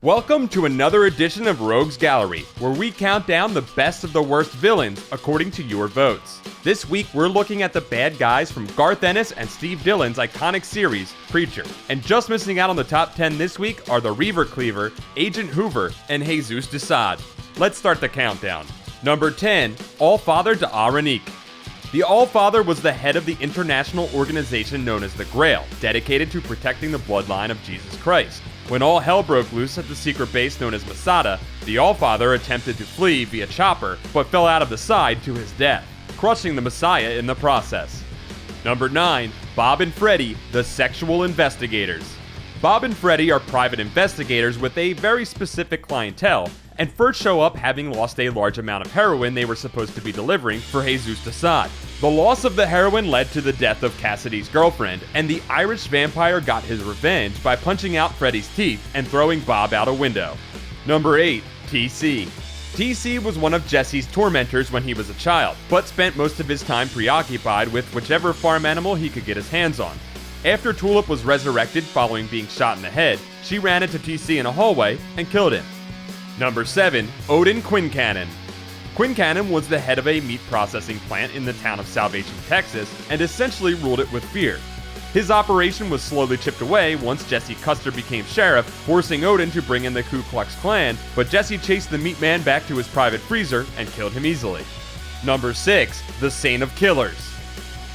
Welcome to another edition of Rogues Gallery, where we count down the best of the worst villains according to your votes. This week, we're looking at the bad guys from Garth Ennis and Steve Dillon's iconic series, Preacher. And just missing out on the top 10 this week are the Reaver Cleaver, Agent Hoover, and Jesus Desaad. Let's start the countdown. Number 10, Allfather d'Auranique. The Allfather was the head of the international organization known as the Grail, dedicated to protecting the bloodline of Jesus Christ. When all hell broke loose at the secret base known as Masada, the Allfather attempted to flee via chopper, but fell out of the side to his death, crushing the Messiah in the process. Number 9, Bob and Freddy, the Sexual Investigators. Bob and Freddy are private investigators with a very specific clientele, and first show up having lost a large amount of heroin they were supposed to be delivering for Jesus Desaad. The loss of the heroin led to the death of Cassidy's girlfriend, and the Irish vampire got his revenge by punching out Freddy's teeth and throwing Bob out a window. Number 8, TC. TC was one of Jesse's tormentors when he was a child, but spent most of his time preoccupied with whichever farm animal he could get his hands on. After Tulip was resurrected following being shot in the head, she ran into TC in a hallway and killed him. Number 7, Odin Quincannon. Quincannon was the head of a meat processing plant in the town of Salvation, Texas, and essentially ruled it with fear. His operation was slowly chipped away once Jesse Custer became sheriff, forcing Odin to bring in the Ku Klux Klan, but Jesse chased the meat man back to his private freezer and killed him easily. Number 6, the Saint of Killers.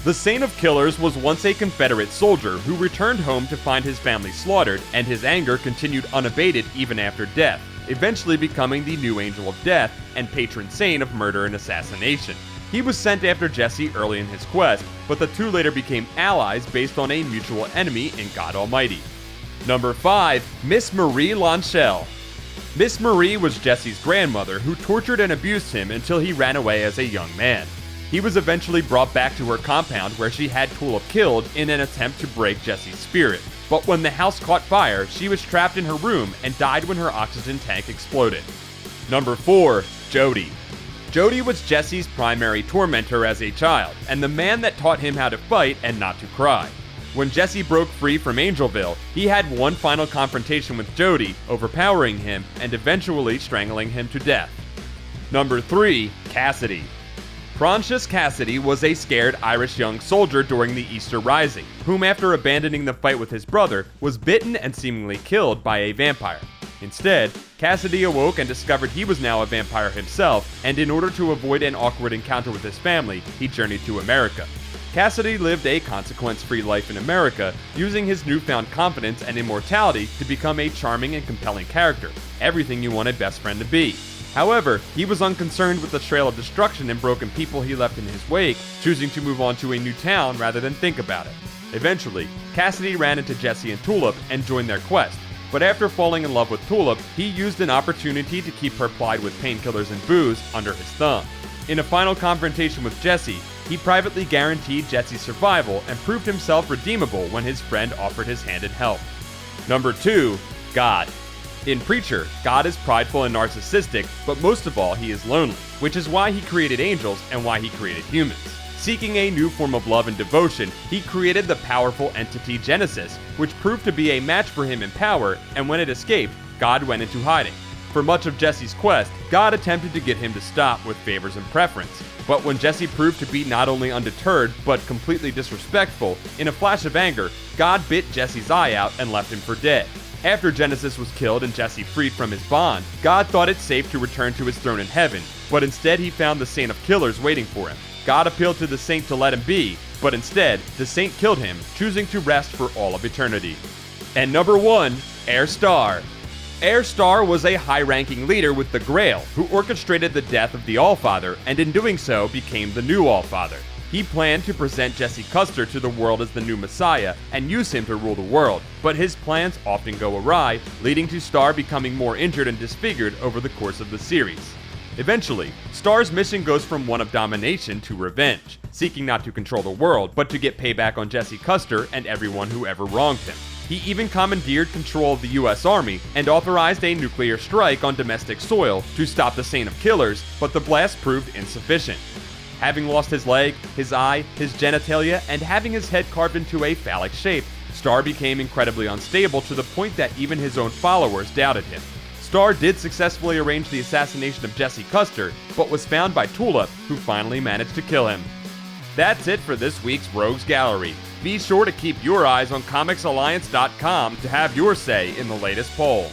The Saint of Killers was once a Confederate soldier who returned home to find his family slaughtered, and his anger continued unabated even after death, eventually becoming the new Angel of Death and patron saint of murder and assassination. He was sent after Jesse early in his quest, but the two later became allies based on a mutual enemy in God Almighty. Number 5, Miss Marie Lanchelle. Miss Marie was Jesse's grandmother who tortured and abused him until he ran away as a young man. He was eventually brought back to her compound where she had Tulip killed in an attempt to break Jesse's spirit. But when the house caught fire, she was trapped in her room and died when her oxygen tank exploded. Number 4, Jody. Jody was Jesse's primary tormentor as a child, and the man that taught him how to fight and not to cry. When Jesse broke free from Angelville, he had one final confrontation with Jody, overpowering him and eventually strangling him to death. Number 3, Cassidy. Proncius Cassidy was a scared Irish young soldier during the Easter Rising, whom after abandoning the fight with his brother, was bitten and seemingly killed by a vampire. Instead, Cassidy awoke and discovered he was now a vampire himself, and in order to avoid an awkward encounter with his family, he journeyed to America. Cassidy lived a consequence-free life in America, using his newfound confidence and immortality to become a charming and compelling character, everything you want a best friend to be. However, he was unconcerned with the trail of destruction and broken people he left in his wake, choosing to move on to a new town rather than think about it. Eventually, Cassidy ran into Jesse and Tulip and joined their quest, but after falling in love with Tulip, he used an opportunity to keep her plied with painkillers and booze under his thumb. In a final confrontation with Jesse, he privately guaranteed Jesse's survival and proved himself redeemable when his friend offered his hand in help. Number 2, God. In Preacher, God is prideful and narcissistic, but most of all, he is lonely, which is why he created angels and why he created humans. Seeking a new form of love and devotion, he created the powerful entity Genesis, which proved to be a match for him in power, and when it escaped, God went into hiding. For much of Jesse's quest, God attempted to get him to stop with favors and preference. But when Jesse proved to be not only undeterred, but completely disrespectful, in a flash of anger, God bit Jesse's eye out and left him for dead. After Genesis was killed and Jesse freed from his bond, God thought it safe to return to his throne in heaven, but instead he found the Saint of Killers waiting for him. God appealed to the Saint to let him be, but instead, the Saint killed him, choosing to rest for all of eternity. And number 1, Air Star. Air Star was a high-ranking leader with the Grail, who orchestrated the death of the Allfather, and in doing so, became the new Allfather. He planned to present Jesse Custer to the world as the new Messiah and use him to rule the world, but his plans often go awry, leading to Star becoming more injured and disfigured over the course of the series. Eventually, Star's mission goes from one of domination to revenge, seeking not to control the world, but to get payback on Jesse Custer and everyone who ever wronged him. He even commandeered control of the US Army and authorized a nuclear strike on domestic soil to stop the Saint of Killers, but the blast proved insufficient. Having lost his leg, his eye, his genitalia, and having his head carved into a phallic shape, Star became incredibly unstable to the point that even his own followers doubted him. Star did successfully arrange the assassination of Jesse Custer, but was found by Tulip, who finally managed to kill him. That's it for this week's Rogues Gallery. Be sure to keep your eyes on ComicsAlliance.com to have your say in the latest poll.